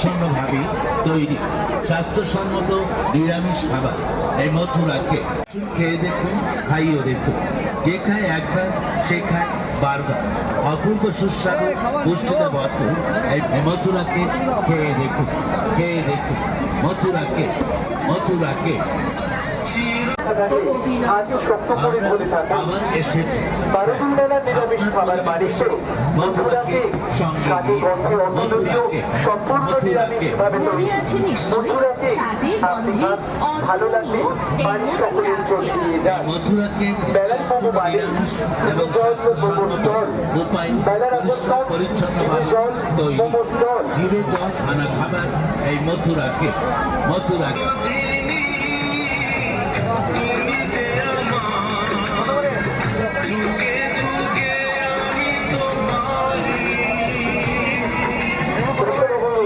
পরিচ্ছন্নভাবে তৈরি স্বাস্থ্যসম্মত নিরামিষ খাবার এই মথুরাকে খেয়ে দেখুন, খাইও দেখুন। যে খায় একবার সে খায় বারবার। অপূর্ব সুস্বাদু পুষ্টিতে ভরপুর এই মথুরাকে খেয়ে দেখুন, খেয়ে দেখুন। মথুরাকে মথুরাকে আজ সত্য করে ধরে থাকা আবার এসেছে বারোদিন বেলা নিরামিষ খাবার বাড়িতে মথুরাকে স্বাদে গন্ধে অতুলনীয় সম্পূর্ণ নিরামিষ ভাবে তৈরি মথুরাকে আপনার ভালো লাগলে বাড়ির সকলের চলে নিয়ে যান। মথুরাকে বেলার বাবু বাড়ি এবং উপায় বেলার পরিচ্ছন্নভাবে তৈরি জিভে জল খানা খাবার এই মথুরাকে মথুরাকে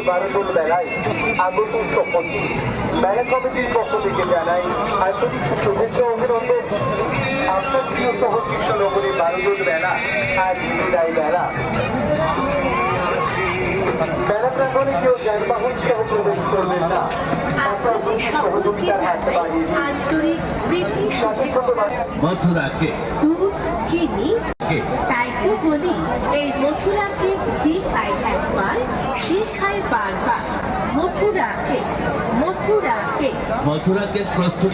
বারোজন বেলায় আগত সম্পত্তি মেলা কমিটির পক্ষ থেকে জানাই আন্তরিক শুভেচ্ছা অভিনন্দন। আপনার প্রিয় শহর কৃষ্ণনগরের বারোজন মেলা আজ বিদায় মেলা। মেলা প্রাঙ্গণে কেউ যানবাহন সহ প্রবেশ করবেন না। আপনার সহযোগিতার হাত বাড়িয়ে মথুরাকে দুধ চিনি তাই তো বলি এই মথুরাকে যে খায় একবার সে খায় বারবার। মথুরাকে মথুরাকে প্রস্তুত